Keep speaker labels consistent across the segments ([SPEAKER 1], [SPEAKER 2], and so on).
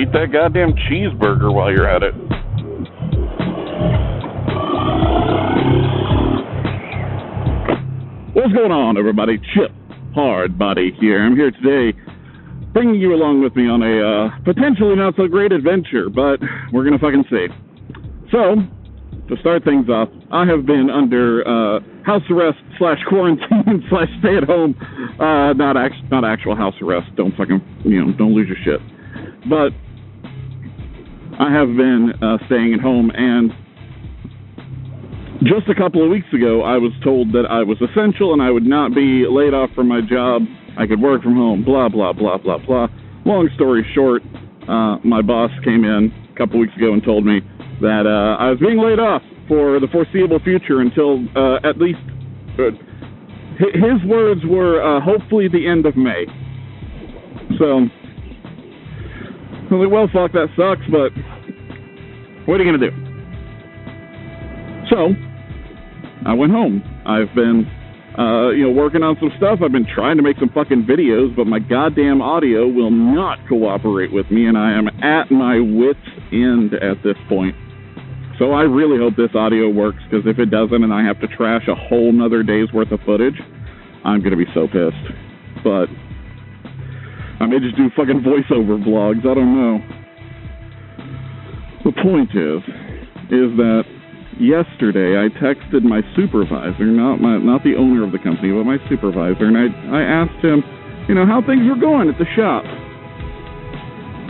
[SPEAKER 1] Eat that goddamn cheeseburger while you're at it.
[SPEAKER 2] What's going on, everybody? Chip Hardbody here. I'm here today bringing you along with me on a potentially not so great adventure, but we're going to fucking see. So, to start things off, I have been under house arrest / quarantine / stay at home. Not actual house arrest. Don't fucking, don't lose your shit. But I have been staying at home, and just a couple of weeks ago, I was told that I was essential and I would not be laid off from my job. I could work from home, blah, blah, blah, blah, blah. Long story short, my boss came in a couple weeks ago and told me that I was being laid off for the foreseeable future until at least, his words were, hopefully the end of May. So, I'm like, well, fuck, that sucks, but what are you going to do? So, I went home. I've been, working on some stuff. I've been trying to make some fucking videos, but my goddamn audio will not cooperate with me, and I am at my wit's end at this point. So I really hope this audio works, because if it doesn't and I have to trash a whole nother day's worth of footage, I'm going to be so pissed. But I may just do fucking voiceover vlogs. I don't know. The point is that yesterday, I texted my supervisor, not the owner of the company, but my supervisor, and I asked him, how things were going at the shop.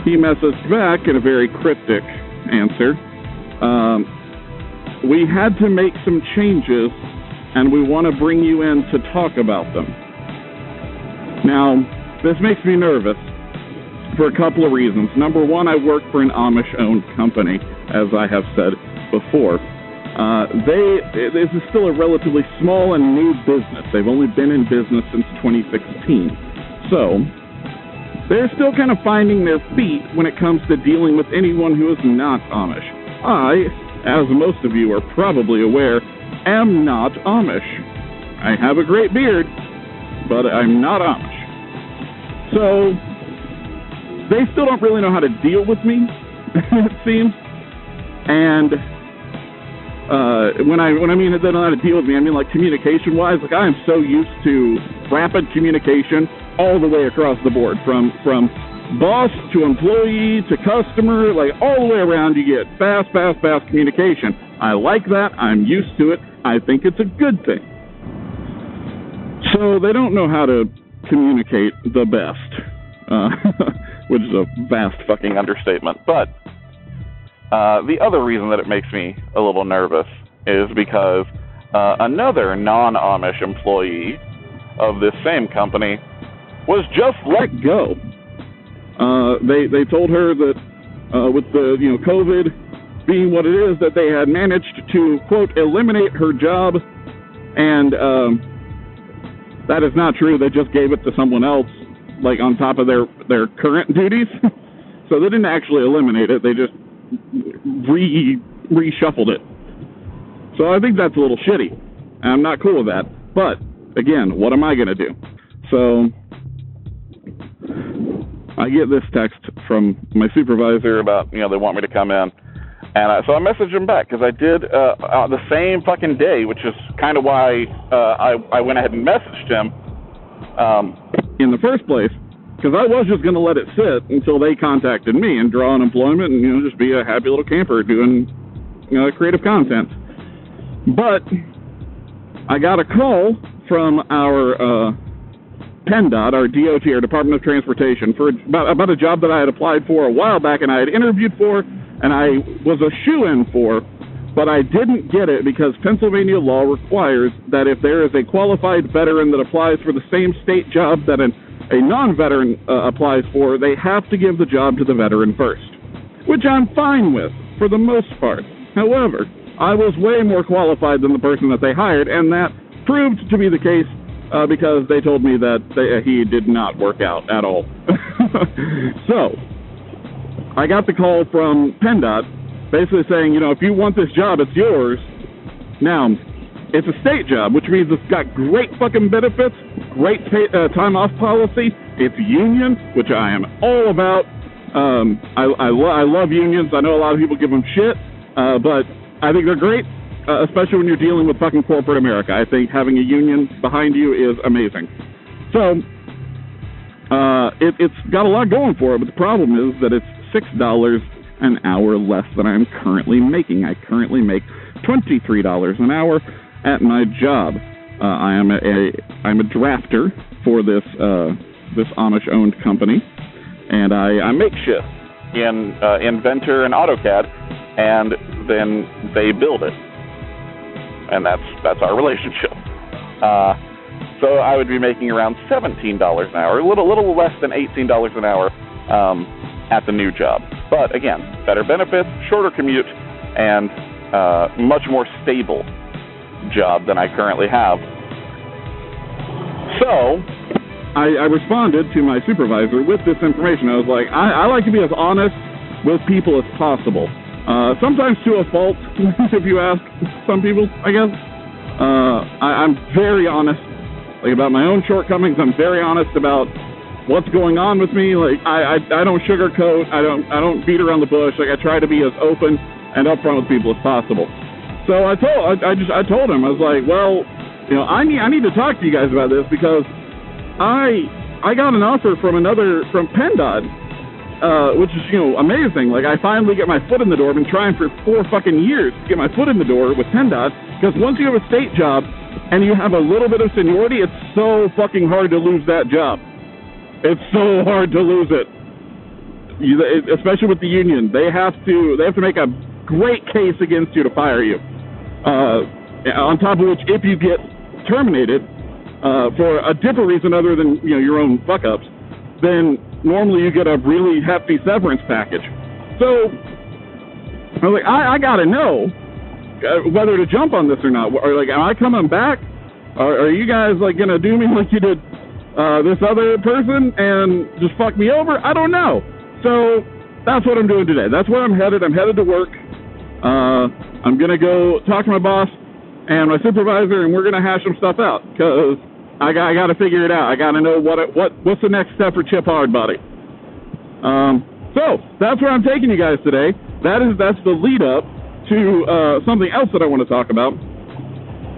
[SPEAKER 2] He messaged back in a very cryptic answer. We had to make some changes, and we want to bring you in to talk about them. Now, this makes me nervous for a couple of reasons. Number one, I work for an Amish-owned company, as I have said before. This is still a relatively small and new business. They've only been in business since 2016. So, they're still kind of finding their feet when it comes to dealing with anyone who is not Amish. I, as most of you are probably aware, am not Amish. I have a great beard, but I'm not Amish. So, they still don't really know how to deal with me, it seems. And when I mean they don't know how to deal with me, I mean like communication-wise. Like I am so used to rapid communication all the way across the board, from boss to employee to customer, like all the way around. You get fast communication. I like that. I'm used to it. I think it's a good thing. So they don't know how to communicate the best, which is a vast fucking understatement. But the other reason that it makes me a little nervous is because another non-Amish employee of this same company was just let go. They told her that with the COVID being what it is, that they had managed to, quote, eliminate her job, and that is not true. They just gave it to someone else, like on top of their current duties. So they didn't actually eliminate it. They just reshuffled it. So I think that's a little shitty. I'm not cool with that. But again, what am I going to do? So I get this text from my supervisor about, they want me to come in. And so I messaged him back, because I did the same fucking day, which is kind of why I went ahead and messaged him in the first place, because I was just going to let it sit until they contacted me and draw unemployment and, just be a happy little camper doing, creative content. But I got a call from our PennDOT, our DOT, our Department of Transportation, for about a job that I had applied for a while back and I had interviewed for and I was a shoo-in for, but I didn't get it because Pennsylvania law requires that if there is a qualified veteran that applies for the same state job that a non-veteran applies for, they have to give the job to the veteran first, which I'm fine with for the most part. However, I was way more qualified than the person that they hired, and that proved to be the case because they told me that he did not work out at all. So, I got the call from PennDOT basically saying, if you want this job, it's yours. Now, it's a state job, which means it's got great fucking benefits, great time off policy, it's union, which I am all about, I love unions. I know a lot of people give them shit, but I think they're great, especially when you're dealing with fucking corporate America. I think having a union behind you is amazing. So, it's got a lot going for it, but the problem is that it's $6 an hour less than I'm currently making. I currently make $23 an hour at my job. I'm a drafter for this Amish-owned company, and I make shit in Inventor and AutoCAD, and then they build it, and that's our relationship. So I would be making around $17 an hour, a little less than $18 an hour at the new job. But again, better benefits, shorter commute, and much more stable job than I currently have. So I responded to my supervisor with this information. I was like, I like to be as honest with people as possible. Sometimes to a fault, if you ask some people, I guess. I'm very honest, like, about my own shortcomings. I'm very honest about what's going on with me. Like, I don't sugarcoat. I don't beat around the bush. Like, I try to be as open and upfront with people as possible. So I told him, I was like, well, you know, I need to talk to you guys about this, because I got an offer from PennDOT, which is, you know, amazing. Like, I finally get my foot in the door. I've been trying for 4 fucking years to get my foot in the door with PennDOT, because once you have a state job and you have a little bit of seniority, it's so fucking hard to lose that job. It's so hard to lose it. Especially with the union. They have to make a great case against you to fire you. On top of which, if you get terminated for a different reason other than, you know, your own fuck-ups, then normally you get a really hefty severance package. So I was like, I gotta know whether to jump on this or not. Or, like, am I coming back? Or are you guys, like, gonna do me like you did this other person and just fuck me over? I don't know. So that's what I'm doing today. That's where I'm headed. I'm headed to work. I'm gonna go talk to my boss and my supervisor, and we're gonna hash some stuff out, because I got to figure it out. I got to know what's the next step for Chip Hardbody. So that's where I'm taking you guys today. That's the lead up to something else that I want to talk about.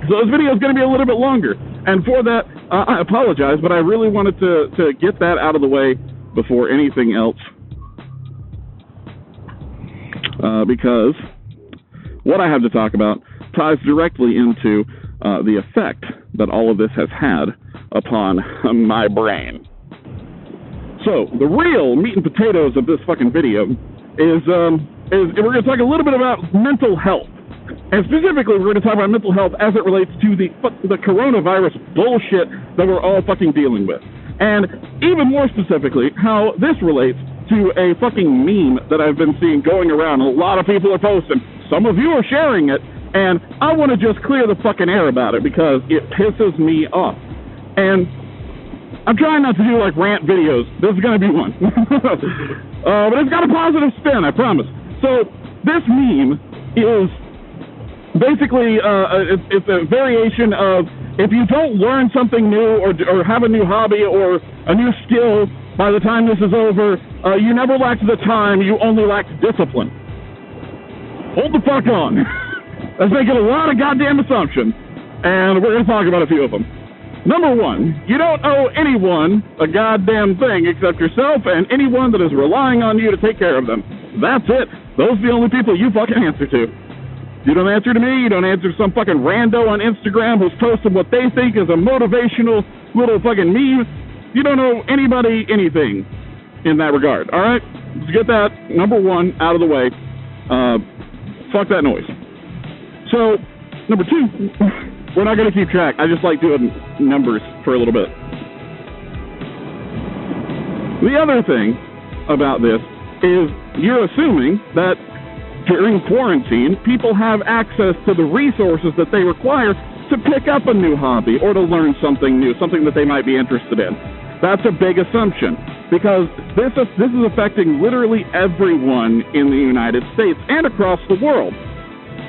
[SPEAKER 2] So this video is going to be a little bit longer, and for that I apologize, but I really wanted to get that out of the way before anything else, because what I have to talk about ties directly into the effect that all of this has had upon my brain. So the real meat and potatoes of this fucking video is we're going to talk a little bit about mental health, and specifically we're going to talk about mental health as it relates to the coronavirus bullshit that we're all fucking dealing with, and even more specifically how this relates to a fucking meme that I've been seeing going around. A lot of people are posting. Some of you are sharing it, and I want to just clear the fucking air about it, because it pisses me off. And I'm trying not to do, like, rant videos. This is going to be one. But it's got a positive spin, I promise. So this meme is basically it's a variation of, if you don't learn something new or have a new hobby or a new skill by the time this is over, you never lacked the time, you only lacked discipline. Hold the fuck on. That's making a lot of goddamn assumptions, and we're going to talk about a few of them. Number one, you don't owe anyone a goddamn thing except yourself and anyone that is relying on you to take care of them. That's it. Those are the only people you fucking answer to. You don't answer to me. You don't answer to some fucking rando on Instagram who's posting what they think is a motivational little fucking meme. You don't owe anybody anything in that regard, all right? Let's get that, number one, out of the way. Fuck that noise. So, number two, we're not going to keep track. I just like doing numbers for a little bit. The other thing about this is you're assuming that during quarantine, people have access to the resources that they require to pick up a new hobby or to learn something new, something that they might be interested in. That's a big assumption, because this is affecting literally everyone in the United States and across the world.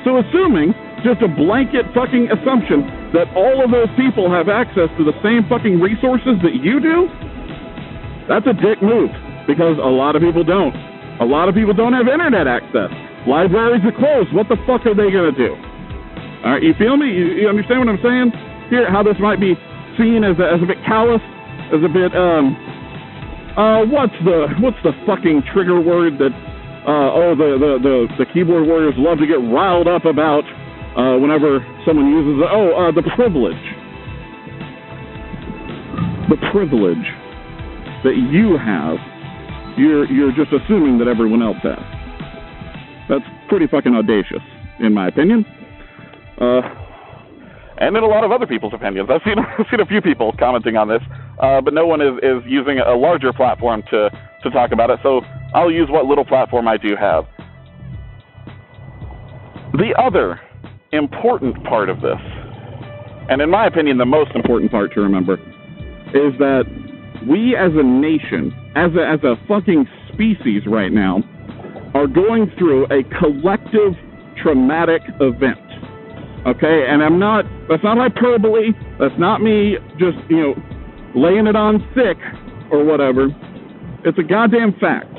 [SPEAKER 2] So assuming just a blanket fucking assumption that all of those people have access to the same fucking resources that you do, that's a dick move. because a lot of people don't. A lot of people don't have internet access. Libraries are closed. What the fuck are they going to do? All right, you feel me? You understand what I'm saying? Here, how this might be seen as a bit callous, as a bit, what's the fucking trigger word that, the keyboard warriors love to get riled up about whenever someone uses it? The privilege. The privilege that you have, you're just assuming that everyone else has. That's pretty fucking audacious, in my opinion.
[SPEAKER 1] And in a lot of other people's opinions. I've seen a few people commenting on this, but no one is using a larger platform to talk about it, so I'll use what little platform I do have. The other important part of this, and in my opinion the most important part to remember, is that we as a nation, as a fucking species right now, are going through a collective traumatic event. Okay, and that's not hyperbole, that's not me just, laying it on thick or whatever. It's a goddamn fact.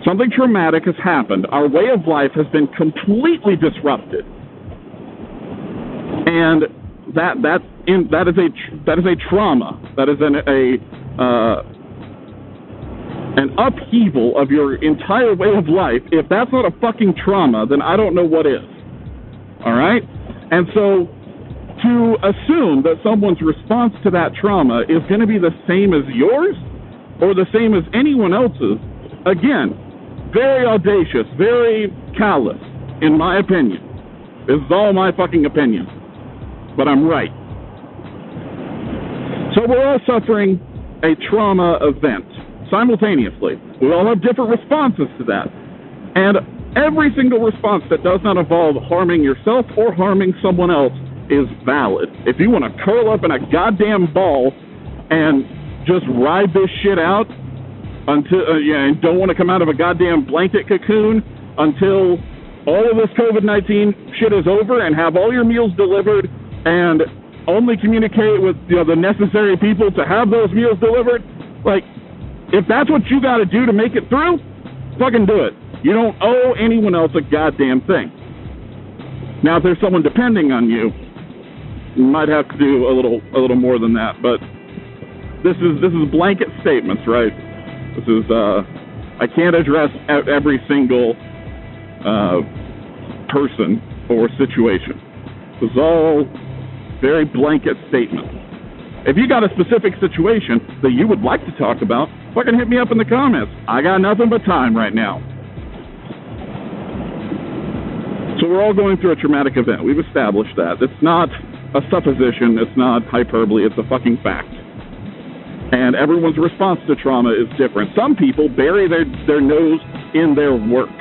[SPEAKER 1] Something traumatic has happened. Our way of life has been completely disrupted. And that is a trauma. That is an upheaval of your entire way of life. If that's not a fucking trauma, then I don't know what is. All right? And so to assume that someone's response to that trauma is going to be the same as yours or the same as anyone else's, again, very audacious, very callous, in my opinion. This is all my fucking opinion. But I'm right. So we're all suffering a trauma event simultaneously. We all have different responses to that. And every single response that does not involve harming yourself or harming someone else is valid. If you want to curl up in a goddamn ball and just ride this shit out until and don't want to come out of a goddamn blanket cocoon until all of this COVID-19 shit is over and have all your meals delivered and only communicate with the necessary people to have those meals delivered, like, if that's what you got to do to make it through, fucking do it. You don't owe anyone else a goddamn thing. Now, if there's someone depending on you, you might have to do a little more than that. But this is blanket statements, right? This is I can't address every single person or situation. This is all very blanket statements. If you got a specific situation that you would like to talk about, fucking hit me up in the comments. I got nothing but time right now. So we're all going through a traumatic event. We've established that. It's not a supposition. It's not hyperbole. It's a fucking fact. And everyone's response to trauma is different. Some people bury their nose in their work.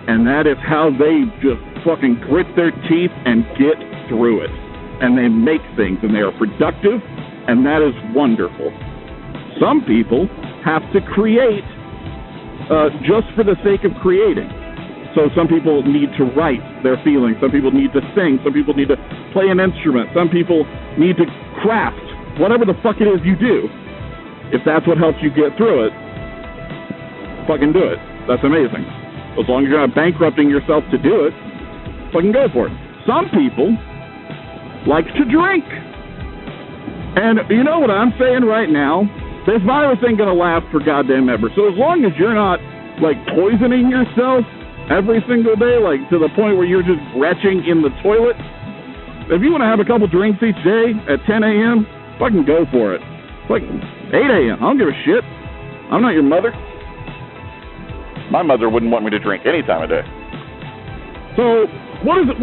[SPEAKER 1] And that is how they just fucking grit their teeth and get through it. And they make things, and they are productive, and that is wonderful. Some people have to create just for the sake of creating. So some people need to write their feelings. Some people need to sing. Some people need to play an instrument. Some people need to craft. Whatever the fuck it is you do. If that's what helps you get through it, fucking do it. That's amazing. As long as you're not bankrupting yourself to do it, fucking go for it. Some people like to drink. And you know what I'm saying right now? This virus ain't gonna last for goddamn ever. So as long as you're not, like, poisoning yourself every single day, like, to the point where you're just retching in the toilet, if you want to have a couple drinks each day at 10 a.m., fucking go for it. Like 8 a.m., I don't give a shit. I'm not your mother. My mother wouldn't want me to drink any time of day.
[SPEAKER 2] So what is it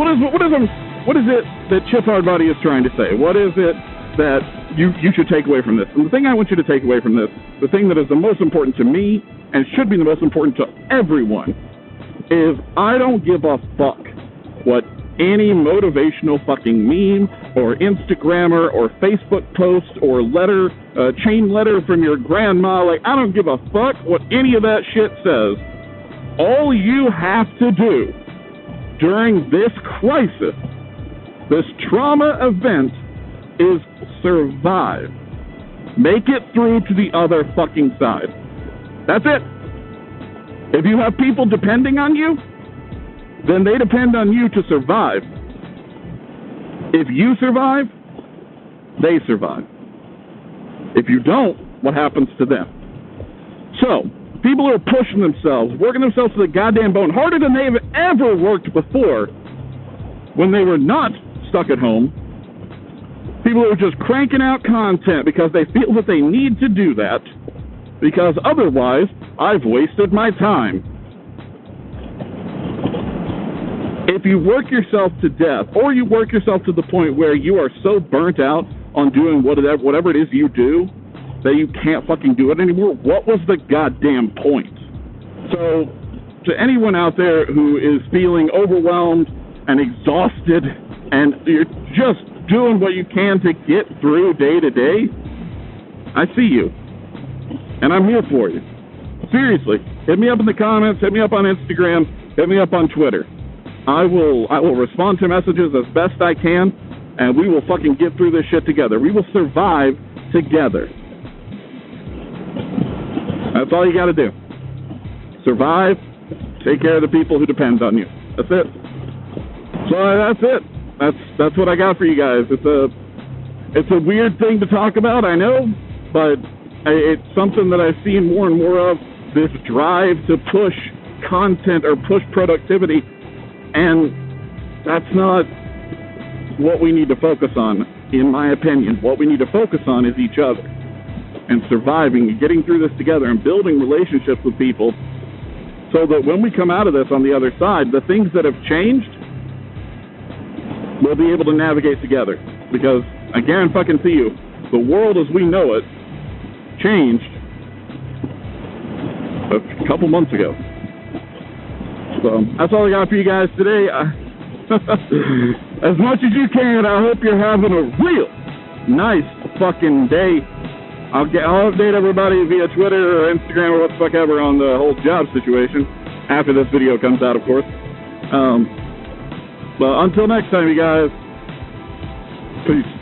[SPEAKER 2] that Chip Hardbody is trying to say? What is it that you should take away from this? And the thing I want you to take away from this, the thing that is the most important to me and should be the most important to everyone, is I don't give a fuck what any motivational fucking meme or Instagrammer or Facebook post or letter, chain letter from your grandma, like, I don't give a fuck what any of that shit says. All you have to do during this crisis, this trauma event, is survive. Make it through to the other fucking side.
[SPEAKER 1] That's it. If you have people depending on you, then they depend on you to survive. If you survive, they survive. If you don't, what happens to them? So, people are pushing themselves, working themselves to the goddamn bone, harder than they've ever worked before when they were not stuck at home. People are just cranking out content because they feel that they need to do that, because otherwise, I've wasted my time. If you work yourself to death, or you work yourself to the point where you are so burnt out on doing whatever it is you do, that you can't fucking do it anymore, what was the goddamn point? So, to anyone out there who is feeling overwhelmed and exhausted, and you're just doing what you can to get through day to day, I see you. And I'm here for you. Seriously. Hit me up in the comments, hit me up on Instagram, hit me up on Twitter. I will respond to messages as best I can, and we will fucking get through this shit together. We will survive together. That's all you gotta do. Survive, take care of the people who depend on you. That's it. So that's it. That's what I got for you guys. It's a weird thing to talk about, I know, but it's something that I've seen more and more of, this drive to push content or push productivity, and that's not what we need to focus on, in my opinion. What we need to focus on is each other, and surviving, and getting through this together, and building relationships with people, so that when we come out of this on the other side, the things that have changed, we'll be able to navigate together. Because I guarantee you, the world as we know it changed a couple months ago. So that's all I got for you guys today. As much as you can, I hope you're having a real nice fucking day. I'll update everybody via Twitter or Instagram or what the fuck ever on the whole job situation after this video comes out, of course. But until next time, you guys, peace.